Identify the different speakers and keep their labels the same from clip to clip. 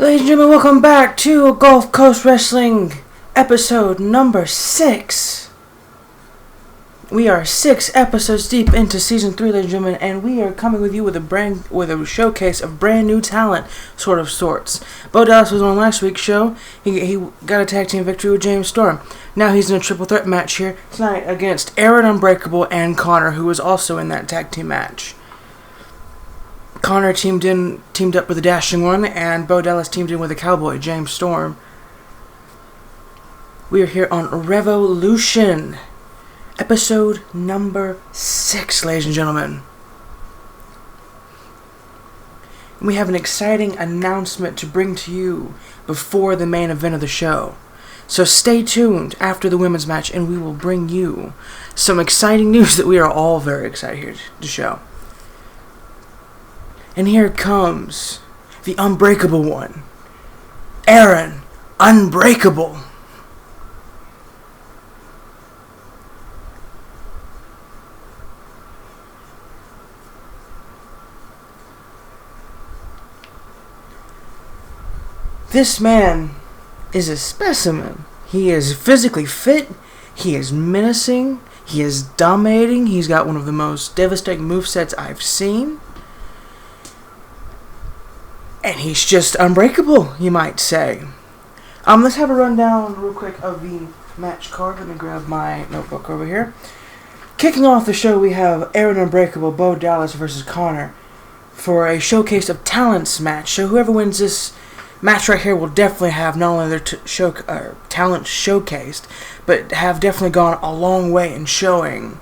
Speaker 1: Ladies and gentlemen, welcome back to Gulf Coast Wrestling, episode number 6. We are 6 episodes deep into season 3, ladies and gentlemen, and we are coming with you with a showcase of brand new talent, sorts. Bo Dallas was on last week's show. He got a tag team victory with James Storm. Now he's in a triple threat match here tonight against Aaron Unbreakable and Connor, who was also in that tag team match. Connor teamed up with the Dashing One, and Bo Dallas teamed in with the Cowboy, James Storm. We are here on Revolution, episode number 6, ladies and gentlemen. We have an exciting announcement to bring to you before the main event of the show. So stay tuned after the women's match, and we will bring you some exciting news that we are all very excited here to show. And here comes the Unbreakable One, Aaron Unbreakable. This man is a specimen. He is physically fit, he is menacing, he is dominating, he's got one of the most devastating movesets I've seen. And he's just unbreakable, you might say. Let's have a rundown real quick of the match card. Let me grab my notebook over here. Kicking off the show, we have Aaron Unbreakable, Bo Dallas versus Connor for a showcase of talents match. So whoever wins this match right here will definitely have not only their talent showcased, but have definitely gone a long way in showing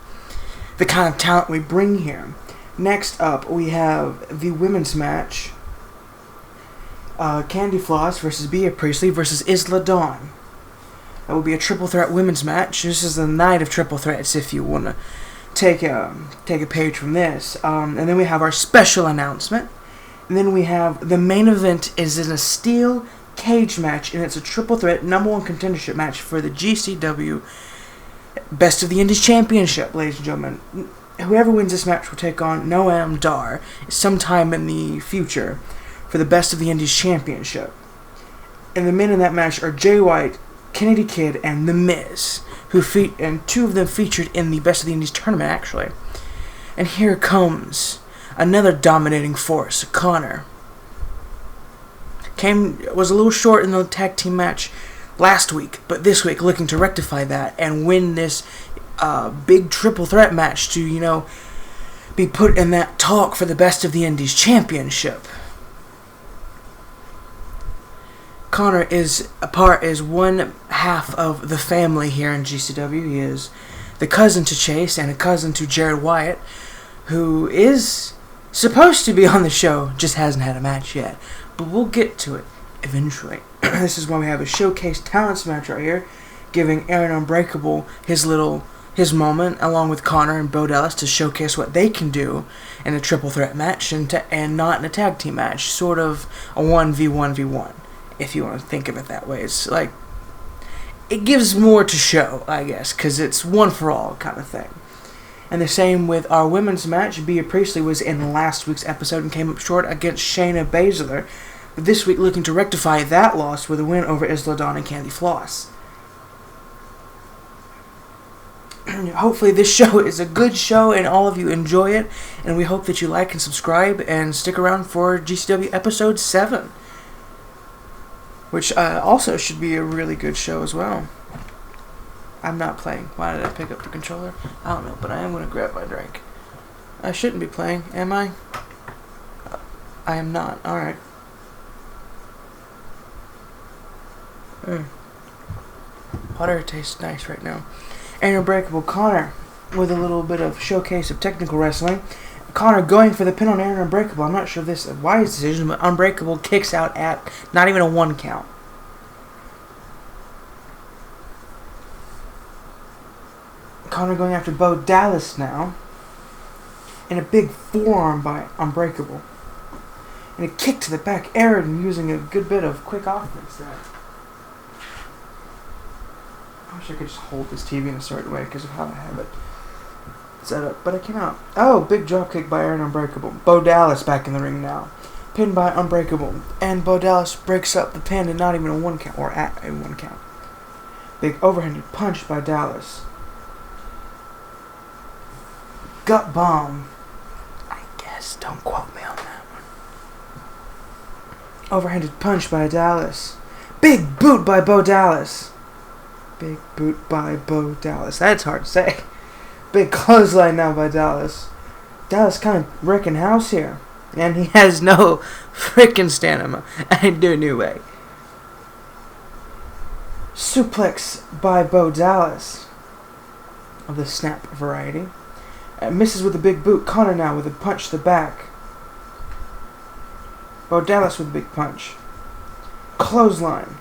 Speaker 1: the kind of talent we bring here. Next up, we have the women's match. Candy Floss versus Bea Priestley versus Isla Dawn. That will be a triple threat women's match. This is the night of triple threats if you want to take a page from this. And then we have our special announcement. And then we have the main event is in a steel cage match, and it's a triple threat number 1 contendership match for the GCW Best of the Indies Championship, ladies and gentlemen. Whoever wins this match will take on Noam Dar sometime in the future for the Best of the Indies Championship. And the men in that match are Jay White, Kennedy Kidd, and The Miz, and 2 of them featured in the Best of the Indies tournament, actually. And here comes another dominating force, Connor. Was a little short in the tag team match last week, but this week looking to rectify that and win this big triple threat match to, be put in that talk for the Best of the Indies Championship. Connor is one half of the family here in GCW. He is the cousin to Chase and a cousin to Jared Wyatt, who is supposed to be on the show, just hasn't had a match yet. But we'll get to it eventually. This is why we have a showcase talents match right here, giving Aaron Unbreakable his moment, along with Connor and Bo Dallas, to showcase what they can do in a triple threat match and not in a tag team match, sort of a 1v1v1. If you want to think of it that way. It's like, it gives more to show, I guess, because it's one for all kind of thing. And the same with our women's match. Bea Priestley was in last week's episode and came up short against Shayna Baszler, but this week looking to rectify that loss with a win over Isla Dawn and Candy Floss. Hopefully this show is a good show and all of you enjoy it, and we hope that you like and subscribe and stick around for GCW episode 7. Which also should be a really good show as well. I'm not playing. Why did I pick up the controller? I don't know, but I am going to grab my drink. I shouldn't be playing, am I? I am not. Alright. Water tastes nice right now. And Unbreakable Connor with a little bit of showcase of technical wrestling. Connor going for the pin on Aaron Unbreakable. I'm not sure if this is a wise decision, but Unbreakable kicks out at not even a 1 count. Connor going after Bo Dallas now. And a big forearm by Unbreakable. And a kick to the back. Aaron using a good bit of quick offense there. I wish I could just hold this TV in a certain way because of how I have it set up, but I cannot. Oh, big dropkick by Aaron Unbreakable. Bo Dallas back in the ring now. Pinned by Unbreakable. And Bo Dallas breaks up the pin and not even a 1 count, or at a 1 count. Big overhanded punch by Dallas. Gut bomb. I guess, don't quote me on that one. Overhanded punch by Dallas. Big boot by Bo Dallas. Big boot by Bo Dallas. That's hard to say. Big clothesline now by Dallas. Dallas kind of wrecking house here. And he has no freaking stamina. And do a new way. Suplex by Bo Dallas. Of the snap variety. Misses with a big boot. Connor now with a punch to the back. Bo Dallas with a big punch. Clothesline.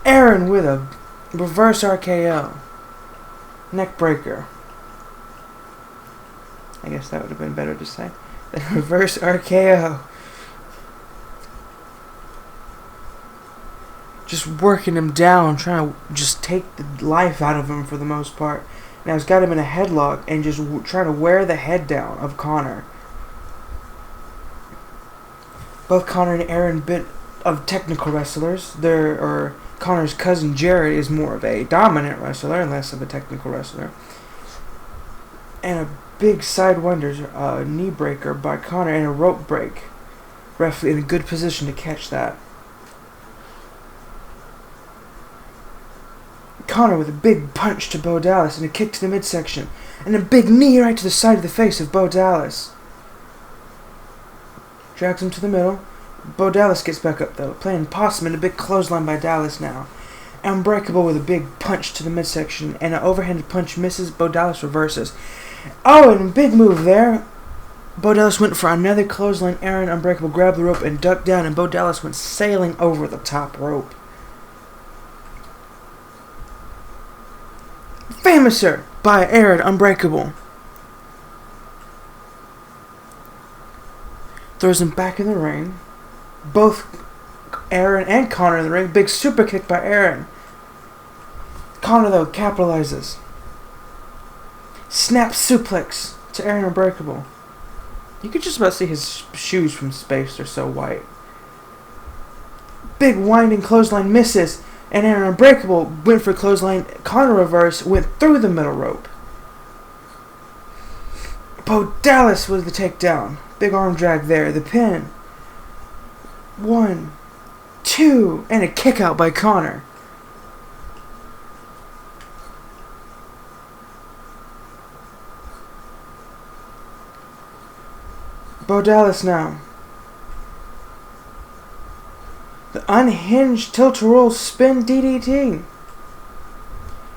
Speaker 1: Aaron with a reverse RKO. Neck breaker. I guess that would have been better to say. The reverse RKO. Just working him down, trying to just take the life out of him for the most part. Now he's got him in a headlock and just trying to wear the head down of Connor. Both Connor and Aaron bit of technical wrestlers. Connor's cousin Jared is more of a dominant wrestler and less of a technical wrestler. And a big sidewinder knee breaker by Connor and a rope break. Ref in a good position to catch that. Connor with a big punch to Bo Dallas and a kick to the midsection. And a big knee right to the side of the face of Bo Dallas. Drags him to the middle. Bo Dallas gets back up though, playing possum and a big clothesline by Dallas now. Unbreakable with a big punch to the midsection and an overhanded punch misses. Bo Dallas reverses. Oh, and a big move there. Bo Dallas went for another clothesline. Aaron Unbreakable grabbed the rope and ducked down, and Bo Dallas went sailing over the top rope. Famouser by Aaron Unbreakable. Throws him back in the ring. Both Aaron and Connor in the ring. Big super kick by Aaron. Connor, though, capitalizes. Snap suplex to Aaron Unbreakable. You could just about see his shoes from space. They're so white. Big winding clothesline misses. And Aaron Unbreakable went for clothesline. Connor reverse went through the middle rope. Bo Dallas was the takedown. Big arm drag there. The pin. 1, 2, and a kick out by Connor. Bo Dallas now. The unhinged tilt-a-roll spin DDT.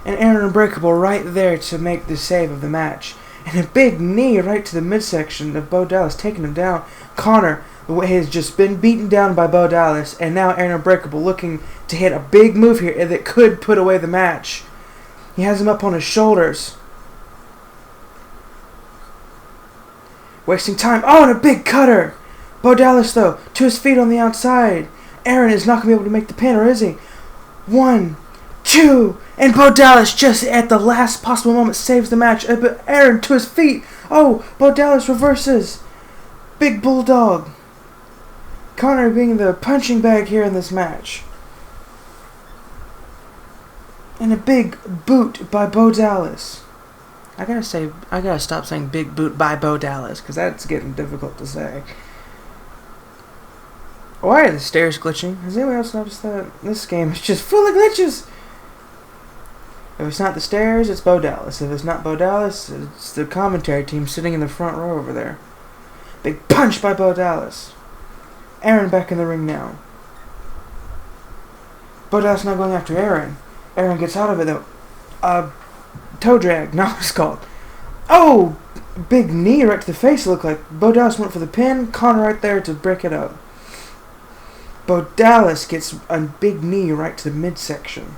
Speaker 1: And Aaron Unbreakable right there to make the save of the match. And a big knee right to the midsection of Bo Dallas, taking him down. Connor has just been beaten down by Bo Dallas, and now Aaron Unbreakable looking to hit a big move here that could put away the match. He has him up on his shoulders. Wasting time. Oh, and a big cutter. Bo Dallas, though, to his feet on the outside. Aaron is not going to be able to make the pin, or is he? 1, 2, and Bo Dallas just at the last possible moment saves the match. But Aaron to his feet. Oh, Bo Dallas reverses. Big bulldog. Connor being the punching bag here in this match. And a big boot by Bo Dallas. I gotta stop saying big boot by Bo Dallas, because that's getting difficult to say. Why are the stairs glitching? Has anyone else noticed that? This game is just full of glitches. If it's not the stairs, it's Bo Dallas. If it's not Bo Dallas, it's the commentary team sitting in the front row over there. Big punch by Bo Dallas. Aaron back in the ring now. Bo Dallas now going after Aaron. Aaron gets out of it though. Toe drag, now it's called. Oh! Big knee right to the face, it looked like. Bo Dallas went for the pin. Connor right there to break it up. Bo Dallas gets a big knee right to the midsection.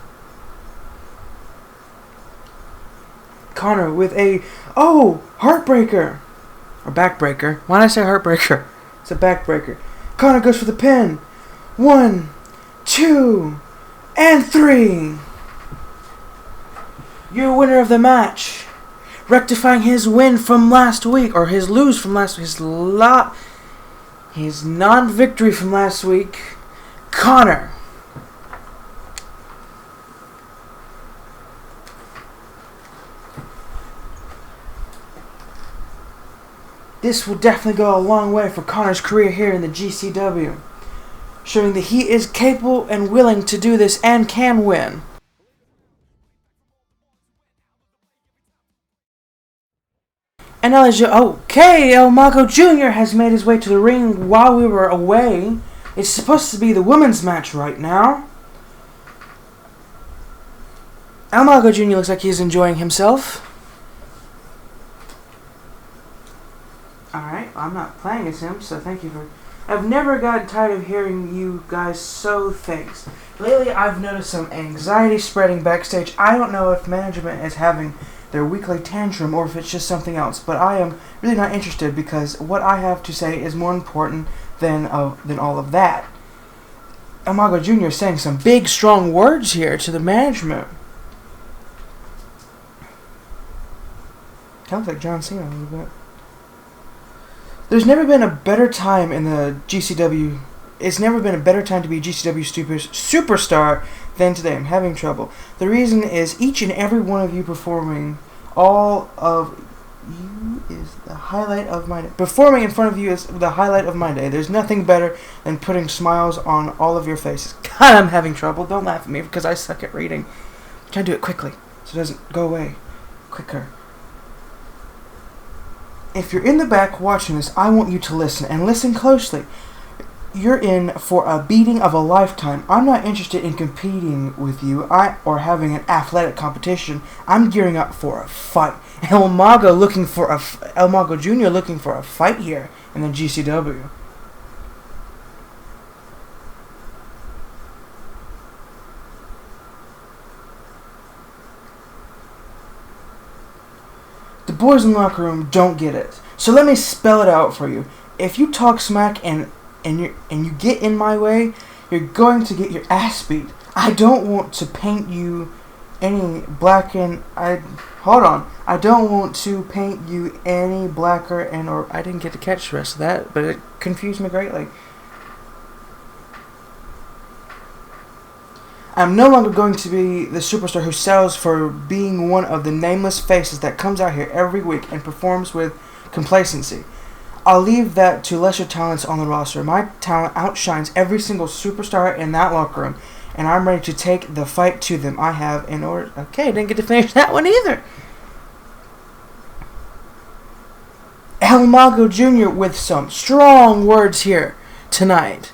Speaker 1: Connor with a... Oh! Heartbreaker! Or backbreaker. Why did I say heartbreaker? It's a backbreaker. Connor goes for the pin. 1, 2, and 3. Your winner of the match. Rectifying his win from last week. Or his lose from last week. his non-victory from last week, Connor. This will definitely go a long way for Connor's career here in the GCW, showing that he is capable and willing to do this and can win. And now, okay, El Mago Jr. has made his way to the ring while we were away. It's supposed to be the women's match right now. El Mago Jr. looks like he's enjoying himself. Alright, I'm not playing as him, so thank you for... I've never gotten tired of hearing you guys so thanks. Lately, I've noticed some anxiety spreading backstage. I don't know if management is having their weekly tantrum or if it's just something else, but I am really not interested because what I have to say is more important than all of that. El Mago Jr. is saying some big, strong words here to the management. Sounds like John Cena a little bit. There's never been a better time in the GCW. It's never been a better time to be a GCW superstar than today. I'm having trouble. The reason is each and every one of you performing all of you is the highlight of my day. Performing in front of you is the highlight of my day. There's nothing better than putting smiles on all of your faces. God, I'm having trouble. Don't laugh at me because I suck at reading. I'm trying to do it quickly so it doesn't go away quicker. If you're in the back watching this, I want you to listen, and listen closely. You're in for a beating of a lifetime. I'm not interested in competing with you or having an athletic competition. I'm gearing up for a fight. El Mago Jr. looking for a fight here in the GCW. The boys in the locker room don't get it. So let me spell it out for you. If you talk smack and you get in my way, you're going to get your ass beat. I don't want to paint you any blacker I don't want to paint you any blacker or I didn't get to catch the rest of that, but it confused me greatly. I'm no longer going to be the superstar who settles for being one of the nameless faces that comes out here every week and performs with complacency. I'll leave that to lesser talents on the roster. My talent outshines every single superstar in that locker room, and I'm ready to take the fight to them. I have in order... Okay, didn't get to finish that one either. El Mago Jr. with some strong words here tonight.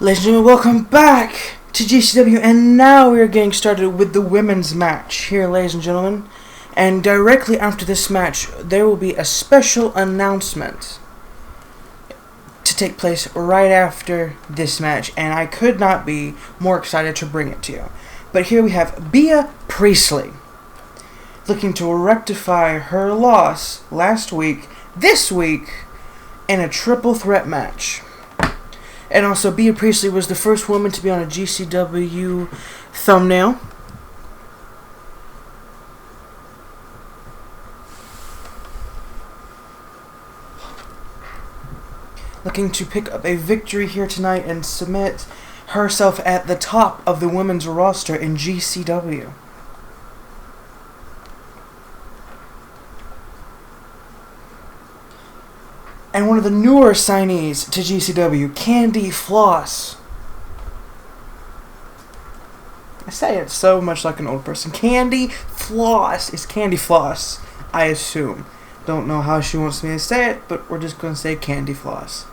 Speaker 1: Ladies and gentlemen, welcome back to GCW, and now we are getting started with the women's match here, ladies and gentlemen. And directly after this match, there will be a special announcement to take place right after this match, and I could not be more excited to bring it to you. But here we have Bea Priestley looking to rectify her loss last week, this week, in a triple threat match. And also, Bea Priestley was the first woman to be on a GCW thumbnail. Looking to pick up a victory here tonight and submit herself at the top of the women's roster in GCW. And one of the newer signees to GCW, Candy Floss. I say it so much like an old person. Candy Floss is Candy Floss, I assume. Don't know how she wants me to say it, but we're just going to say Candy Floss.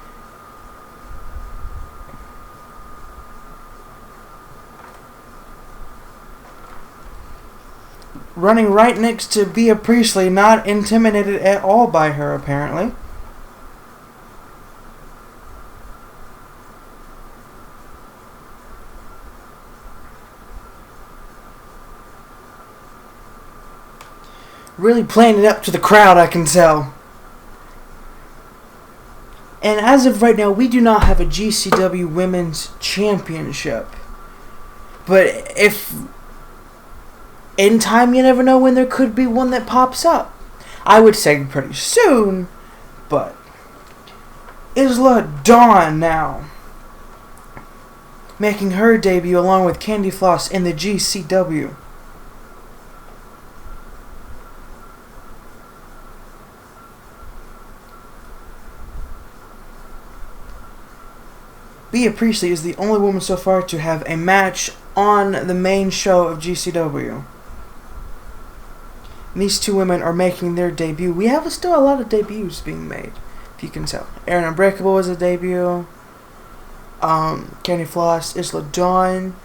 Speaker 1: Running right next to Bea Priestley, not intimidated at all by her, apparently. Really playing it up to the crowd, I can tell. And as of right now, we do not have a GCW Women's Championship. But if in time, you never know when there could be one that pops up. I would say pretty soon, but Isla Dawn now making her debut along with Candy Floss in the GCW. Bea Priestley is the only woman so far to have a match on the main show of GCW. And these two women are making their debut. We have still a lot of debuts being made, if you can tell. Aaron Unbreakable was a debut. Candy Floss, Isla Dawn.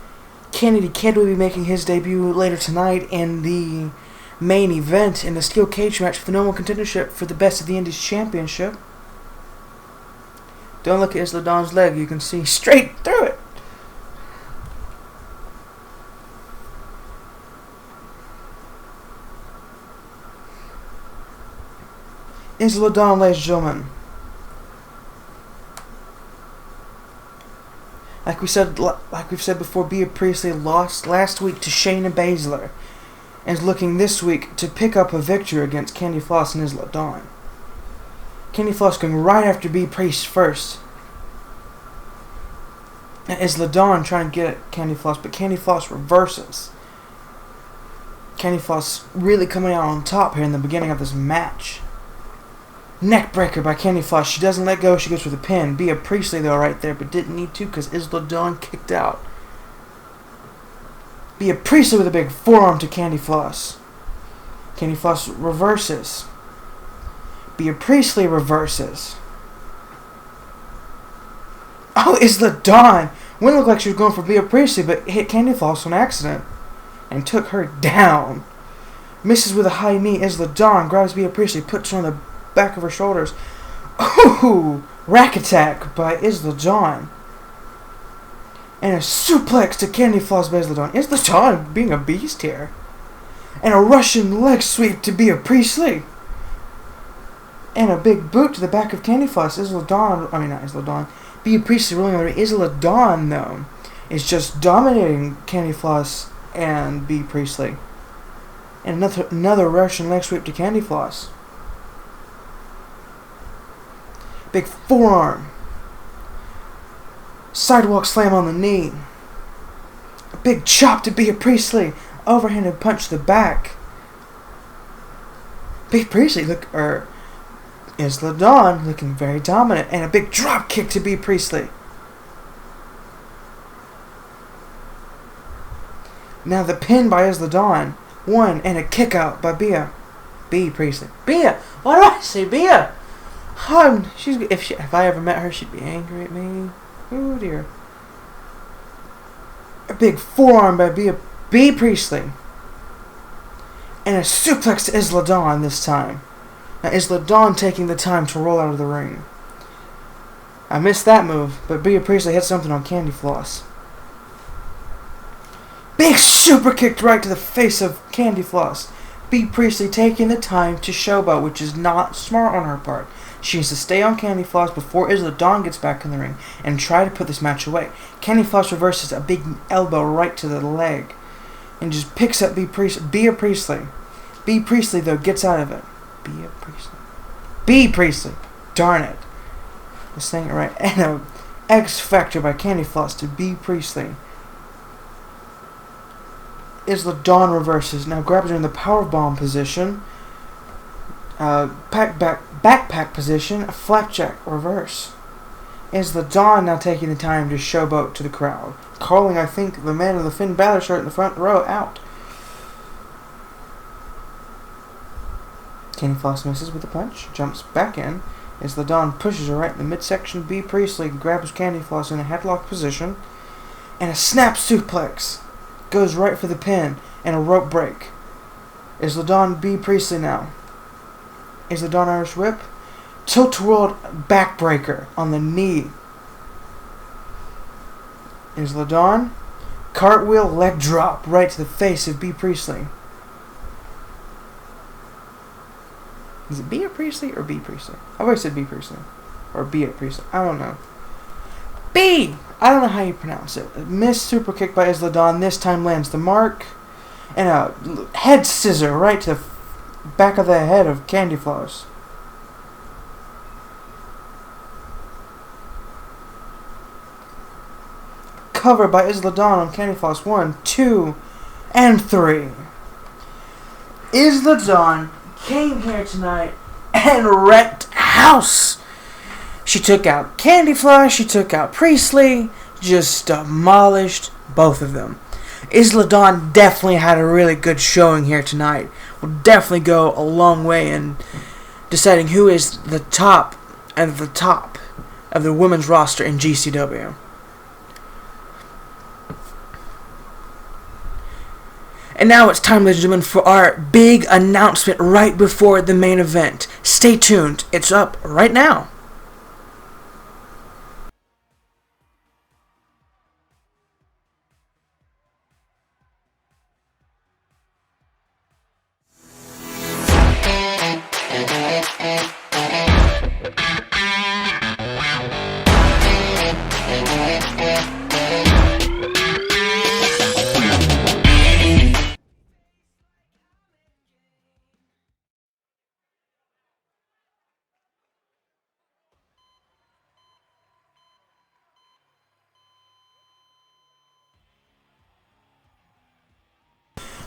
Speaker 1: Kennedy Kid will be making his debut later tonight in the main event in the steel cage match for the normal contendership for the Best of the Indies Championship. Don't look at Isla Dawn's leg, you can see straight through it. Isla Dawn, ladies and gentlemen. Like we've said before, Bea Priestley lost last week to Shayna Baszler and is looking this week to pick up a victory against Candy Floss and Isla Dawn. Candy Floss going right after Bea Priest first. And Isla Dawn trying to get at Candy Floss, but Candy Floss reverses. Candy Floss really coming out on top here in the beginning of this match. Neckbreaker by Candy Floss. She doesn't let go. She goes for the pin. Bea Priestley though right there, but didn't need to because Isla Dawn kicked out. Bea Priestley with a big forearm to Candy Floss. Candy Floss reverses. Bea Priestley reverses. Oh, Isla Dawn. Wouldn't look like she was going for Bea Priestley, but hit Candy Floss on accident and took her down. Misses with a high knee. Isla Dawn grabs Bea Priestley, puts her on the back of her shoulders. Ooh, rack attack by Isla Dawn. And a suplex to Candy Floss by Isla Dawn. Isla Dawn being a beast here. And a Russian leg sweep to Bea Priestley. And a big boot to the back of Candy Floss. Bea Priestley rolling over. Isla Dawn, though, is just dominating Candy Floss and Bea Priestley. And another Russian leg sweep to Candy Floss. Big forearm. Sidewalk slam on the knee. A big chop to Bea Priestley. Overhanded punch to the back. Bea Priestley Isla Dawn looking very dominant. And a big drop kick to Bea Priestley. Now the pin by Isla Dawn. One and a kick out by Bea Priestley. Bea! Why do I say Bea? If I ever met her, she'd be angry at me. Oh dear. A big forearm by Bea Priestley. And a suplex to Isla Dawn this time. Now Isla Dawn taking the time to roll out of the ring. I missed that move, but Bea Priestley hit something on Candy Floss. Big super kick right to the face of Candy Floss. Bea Priestley taking the time to showboat, which is not smart on her part. She needs to stay on Candy Floss before Isla Dawn gets back in the ring and try to put this match away. Candy Floss reverses a big elbow right to the leg and just picks up Bea Priestley. Bea Priestley, though, gets out of it. Bea Priestley. Darn it. I'm saying it right. And a X Factor by Candy Floss to Bea Priestley. Isla Dawn reverses. Now grabs her in the powerbomb position. Backpack position, a flapjack reverse. Isla Dawn now taking the time to showboat to the crowd, calling, I think, the man in the Finn Balor shirt in the front row out. Candy Floss misses with a punch, jumps back in. Isla Dawn pushes her right in the midsection. Bea Priestley grabs Candy Floss in a headlock position, and a snap suplex goes right for the pin and a rope break. Isla Dawn, Bea Priestley now. Isla Dawn Irish Whip. Tilt-a-whirl backbreaker on the knee. Isla Dawn. Cartwheel leg drop right to the face of Bea Priestley. Is it Bea Priestley or B Priestley? I've always said B Priestley. Or Bea Priestley. I don't know. B! I don't know how you pronounce it. Missed super kick by Isla Dawn. This time lands the mark. And a head scissor right to the back of the head of Candy Floss. Covered by Isla Dawn on Candy Floss. 1, 2, and 3. Isla Dawn came here tonight and wrecked house. She took out Candy Floss, she took out Priestley, just demolished both of them. Isla Dawn definitely had a really good showing here tonight. Will definitely go a long way in deciding who is the top of the women's roster in GCW. And now it's time, ladies and gentlemen, for our big announcement right before the main event. Stay tuned. It's up right now.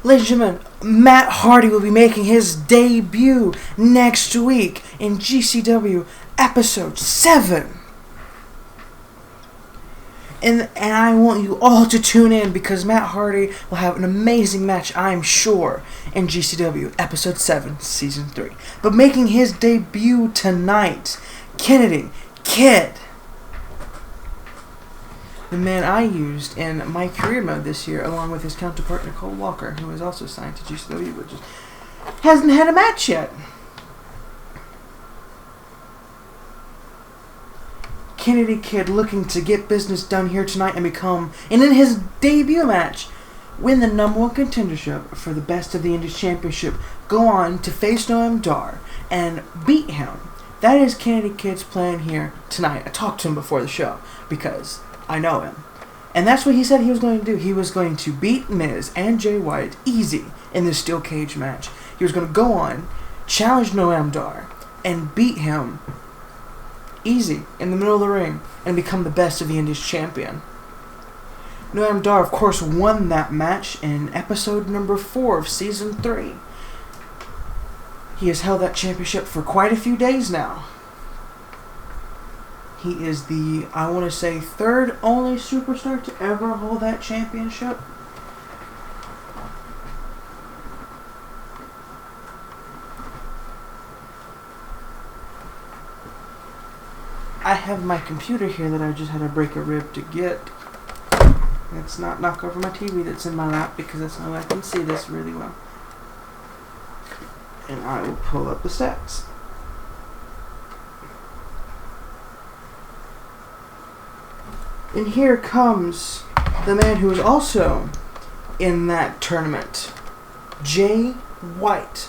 Speaker 1: Ladies and gentlemen, Matt Hardy will be making his debut next week in GCW Episode 7. And I want you all to tune in because Matt Hardy will have an amazing match, I'm sure, in GCW Episode 7, Season 3. But making his debut tonight, Kennedy Kid. The man I used in my career mode this year, along with his counterpart Nicole Walker, who is also signed to GCW, but just hasn't had a match yet. Kennedy Kid looking to get business done here tonight and in his debut match, win the #1 contendership for the Best of the Indies Championship, go on to face Noam Dar and beat him. That is Kennedy Kid's plan here tonight. I talked to him before the show because I know him. And that's what he said he was going to do. He was going to beat Miz and Jay White easy in this steel cage match. He was going to go on, challenge Noam Dar, and beat him easy in the middle of the ring and become the Best of the Indies champion. Noam Dar, of course, won that match in episode number 4 of season 3. He has held that championship for quite a few days now. He is the, I want to say, third only superstar to ever hold that championship. I have my computer here that I just had to break a rib to get. Let's not knock over my TV that's in my lap because that's how I can see this really well. And I will pull up the stats. And here comes the man who is also in that tournament, Jay White.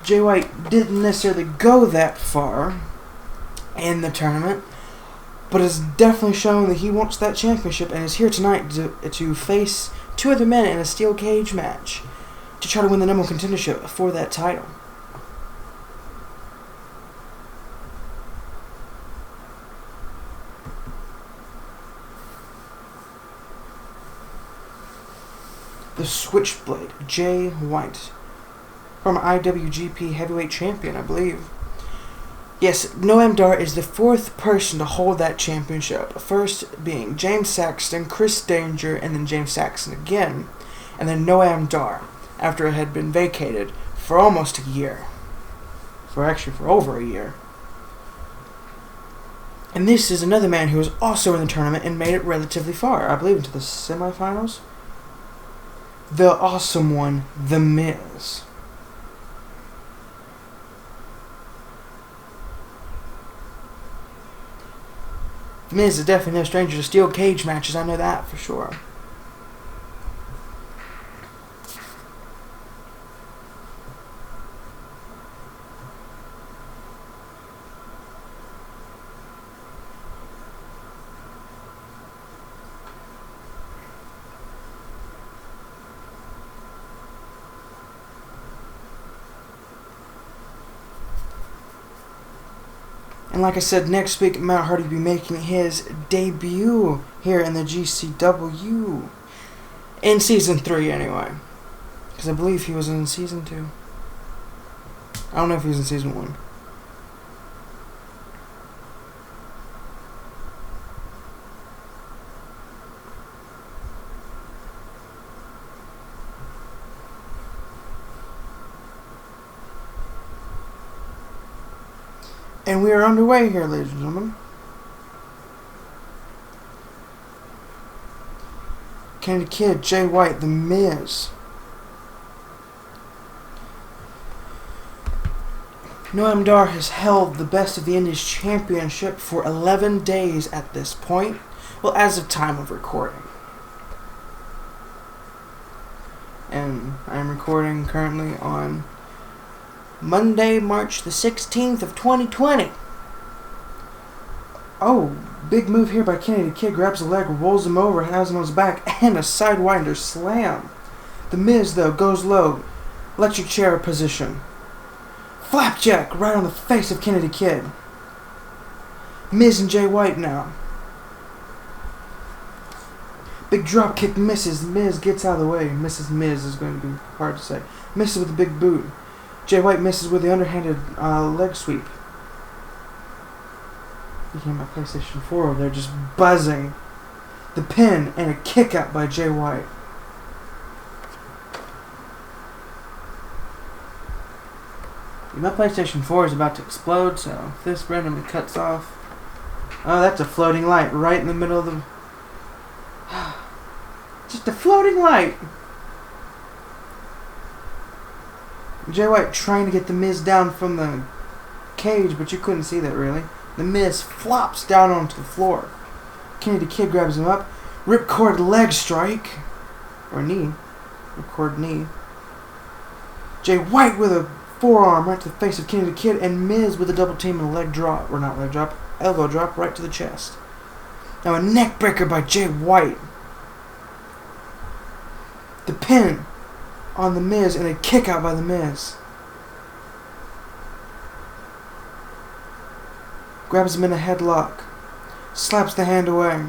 Speaker 1: Jay White didn't necessarily go that far in the tournament, but has definitely shown that he wants that championship and is here tonight to face 2 other men in a steel cage match to try to win the #1 contendership for that title. The Switchblade, Jay White, former IWGP Heavyweight Champion, I believe. Yes, Noam Dar is the 4th person to hold that championship. First being James Saxton, Chris Danger, and then James Saxton again. And then Noam Dar, after it had been vacated for almost a year. For over a year. And this is another man who was also in the tournament and made it relatively far. I believe into the semifinals. The awesome one, The Miz. The Miz is definitely no stranger to steel cage matches, I know that for sure. And like I said, next week Matt Hardy will be making his debut here in the GCW. In Season 3 anyway. Because I believe he was in Season 2. I don't know if he was in Season 1. And we are underway here, ladies and gentlemen. Kennedy Kid, Jay White, The Miz. Noam Dar has held the Best of the Indies Championship for 11 days at this point. Well, as of time of recording. And I'm recording currently on Monday, March the 16th of 2020. Oh, big move here by Kennedy Kid. Grabs the leg, rolls him over, has him on his back, and a sidewinder slam. The Miz, though, goes low. Electric chair position. Flapjack right on the face of Kennedy Kid. Miz and Jay White now. Big drop kick misses. Miz gets out of the way. Misses Miz is going to be hard to say. Misses with a big boot. Jay White misses with the underhanded leg sweep. You hear my PlayStation 4 over there just buzzing. The pin and a kick out by Jay White. My PlayStation 4 is about to explode, so if this randomly cuts off... Oh, that's a floating light right in the middle of the... Just a floating light! Jay White trying to get the Miz down from the cage, but you couldn't see that really. The Miz flops down onto the floor. Kennedy Kid grabs him up. Ripcord leg strike. Or knee. Ripcord knee. Jay White with a forearm right to the face of Kennedy Kid, and Miz with a double team and a leg drop. Or not leg drop. Elbow drop right to the chest. Now a neck breaker by Jay White. The pin on the Miz and a kick out by the Miz. Grabs him in a headlock. Slaps the hand away.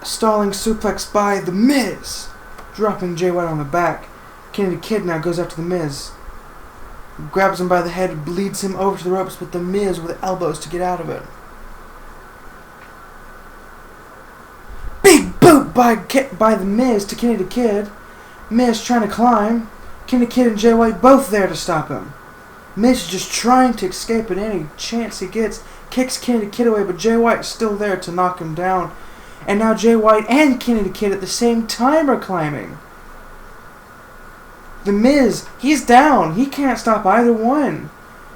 Speaker 1: A stalling suplex by the Miz. Dropping Jay White on the back. Kennedy Kid now goes after the Miz. Grabs him by the head, bleeds him over to the ropes with the Miz with elbows to get out of it. Big boot by the Miz to Kennedy Kid. Miz trying to climb. Kennedy Kid and Jay White both there to stop him. Miz is just trying to escape at any chance he gets. Kicks Kennedy Kid away, but Jay White's still there to knock him down. And now Jay White and Kennedy Kid at the same time are climbing. The Miz, he's down. He can't stop either one.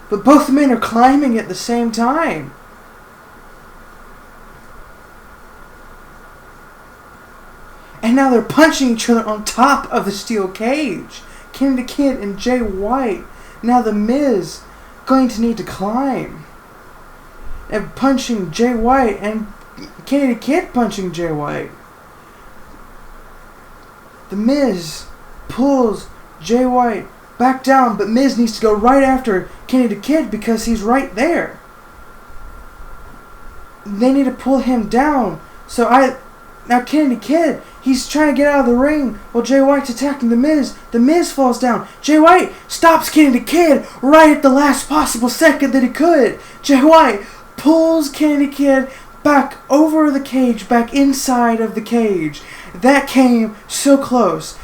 Speaker 1: But both men are climbing at the same time. And now they're punching each other on top of the steel cage. Kennedy Kid and Jay White. Now the Miz going to need to climb. And punching Jay White and Kennedy Kid punching Jay White. The Miz pulls Jay White back down, but Miz needs to go right after Kennedy Kid because he's right there. They need to pull him down. Now Kennedy Kid, he's trying to get out of the ring while Jay White's attacking the Miz. The Miz falls down. Jay White stops Kennedy Kid right at the last possible second that he could. Jay White pulls Kennedy Kid back over the cage, back inside of the cage. That came so close.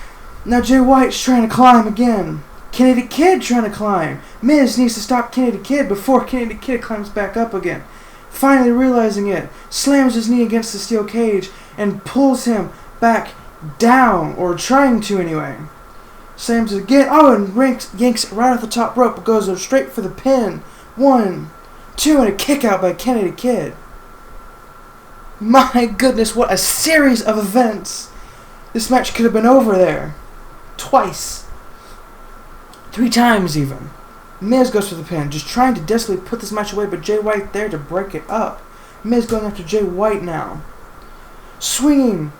Speaker 1: Now Jay White's trying to climb again. Kennedy Kid trying to climb. Miz needs to stop Kennedy Kid before Kennedy Kid climbs back up again. Finally realizing it, slams his knee against the steel cage and pulls him back down, or trying to anyway. Slams it again, and yanks it right off the top rope, but goes straight for the pin. 1, 2, and a kick out by Kennedy Kid. My goodness, what a series of events. This match could have been over there. Twice. 3 times even. Miz goes for the pin, just trying to desperately put this match away, but Jay White there to break it up. Miz going after Jay White now. Swinging.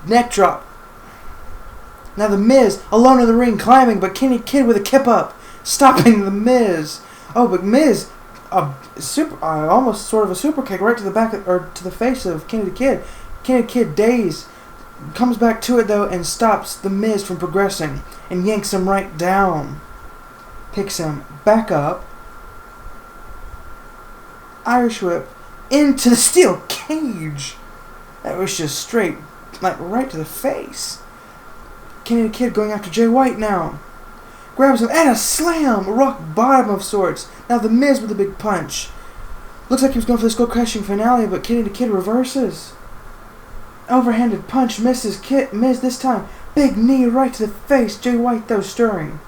Speaker 1: Neck drop. Now the Miz alone in the ring climbing, but Kennedy Kid with a kip up. Stopping the Miz. Oh, but Miz, almost sort of a super kick right to the back or to the face of Kenny the Kid. Kenny the Kid, dazed, comes back to it though and stops the Miz from progressing and yanks him right down. Picks him back up. Irish whip into the steel cage. That was just straight, like right to the face. Kenny the Kid going after Jay White now. Grabs him and a slam, rock bottom of sorts. Now the Miz with a big punch. Looks like he was going for the skull crashing finale, but Kenny the Kid reverses. Overhanded punch misses Miz this time. Big knee right to the face. Jay White though stirring.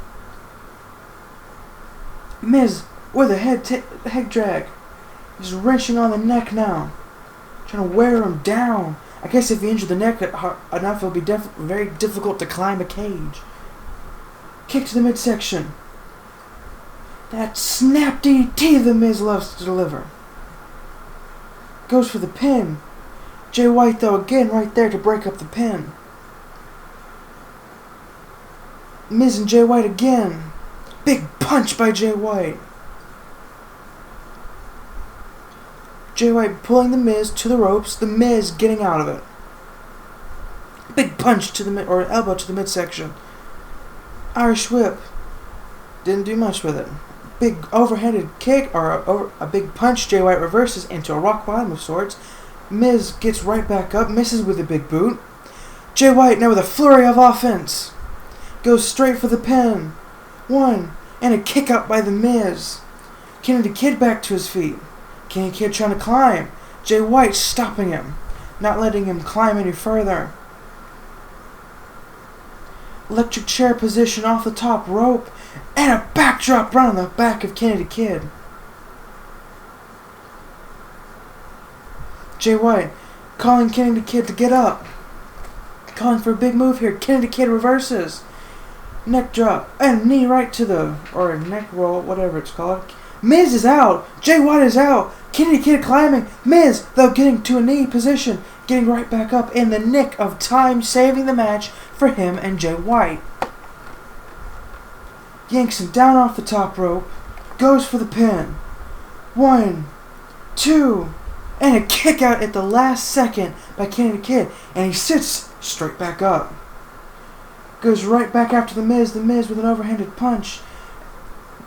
Speaker 1: Miz with a head drag. He's wrenching on the neck now. Trying to wear him down. I guess if you injure the neck enough, it'll be very difficult to climb a cage. Kick to the midsection. That snap DDT the Miz loves to deliver. Goes for the pin. Jay White though again right there to break up the pin. Miz and Jay White again. Big punch by Jay White. Jay White pulling the Miz to the ropes. The Miz getting out of it. Big punch to the or elbow to the midsection. Irish whip. Didn't do much with it. Big overhanded kick or a big punch. Jay White reverses into a rock bottom of sorts. Miz gets right back up. Misses with a big boot. Jay White now with a flurry of offense. Goes straight for the pin. One. And a kick up by the Miz. Kenny the Kid back to his feet. Kenny the Kid trying to climb. Jay White stopping him. Not letting him climb any further. Electric chair position off the top rope. And a backdrop right on the back of Kenny the Kid. Jay White calling Kenny the Kid to get up. Calling for a big move here. Kenny the Kid reverses. Neck drop. And knee right to the, or neck roll, whatever it's called. Miz is out. Jay White is out. Kenny the Kid climbing. Miz, though, getting to a knee position. Getting right back up in the nick of time. Saving the match for him and Jay White. Yanks him down off the top rope. Goes for the pin. 1, 2, and a kick out at the last second by Kenny the Kid. And he sits straight back up. Goes right back after the Miz. The Miz with an overhanded punch.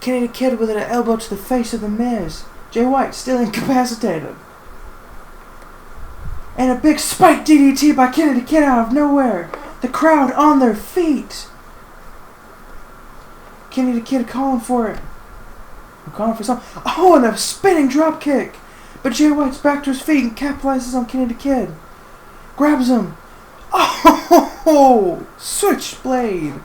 Speaker 1: Kenny the Kid with an elbow to the face of the Miz. Jay White still incapacitated. And a big spike DDT by Kenny the Kid out of nowhere. The crowd on their feet. Kenny the Kid calling for it. I'm calling for something. Oh, and a spinning drop kick. But Jay White's back to his feet and capitalizes on Kenny the Kid. Grabs him. Oh, switchblade.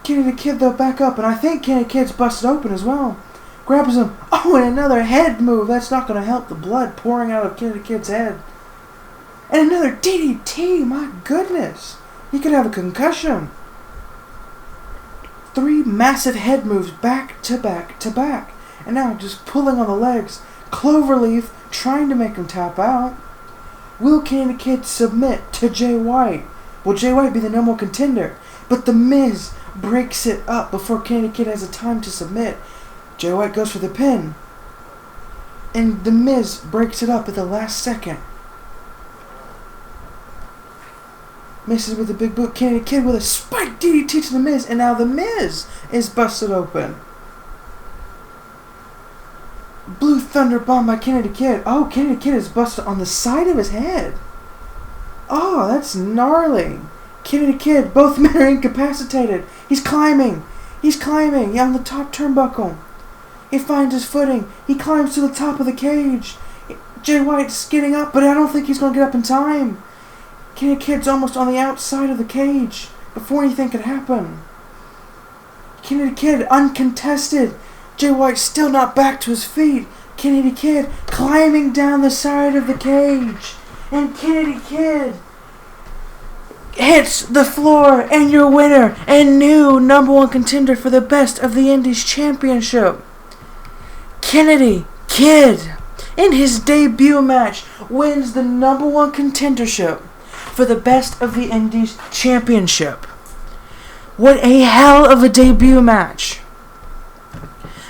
Speaker 1: Kenny the Kid though back up, and I think Kenny the Kid's busted open as well. Grabs him. Oh, and another head move. That's not going to help the blood pouring out of Kenny the Kid's head. And another DDT. My goodness. He could have a concussion. 3 massive head moves back to back to back. And now just pulling on the legs. Cloverleaf trying to make him tap out. Will Kenny the Kid submit to Jay White? Will Jay White be the number 1 contender? But the Miz breaks it up before Kenny the Kid has a time to submit. Jay White goes for the pin. And the Miz breaks it up at the last second. Misses with a big boot. Kenny the Kid with a spike DDT to the Miz. And now the Miz is busted open. Blue Thunder Bomb by Kenny the Kid. Oh, Kenny the Kid is busted on the side of his head. Oh, that's gnarly. Kenny the Kid, both men are incapacitated. He's climbing. He's climbing on the top turnbuckle. He finds his footing. He climbs to the top of the cage. Jay White's getting up, but I don't think he's going to get up in time. Kenny the Kid's almost on the outside of the cage before anything could happen. Kenny the Kid uncontested. Jay White still not back to his feet. Kenny the Kid climbing down the side of the cage. And Kenny the Kid hits the floor, and your winner and new number 1 contender for the Best of the Indies Championship, Kenny Kid, in his debut match, wins the number 1 contendership for the Best of the Indies Championship. What a hell of a debut match.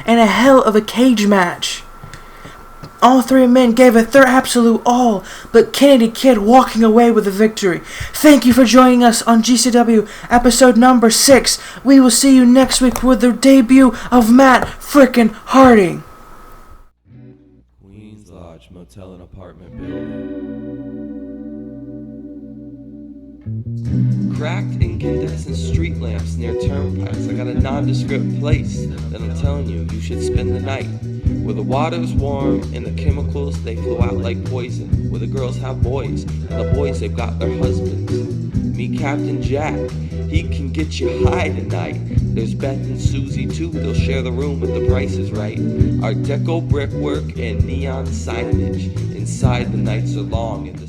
Speaker 1: and a hell of a cage match. All three men gave it their absolute all, but Kennedy Kid walking away with the victory. Thank you for joining us on GCW episode number 6. We will see you next week with the debut of Matt frickin' Harding.
Speaker 2: Queens Lodge Motel and Apartment Building. Cracked incandescent street lamps near turnpikes. I got a nondescript place that I'm telling you should spend the night. Where the water's warm and the chemicals, they flow out like poison. Where the girls have boys and the boys, they've got their husbands. Meet Captain Jack, he can get you high tonight. There's Beth and Susie too, they'll share the room if the price is right. Art Deco brickwork and neon signage. Inside the nights are long and the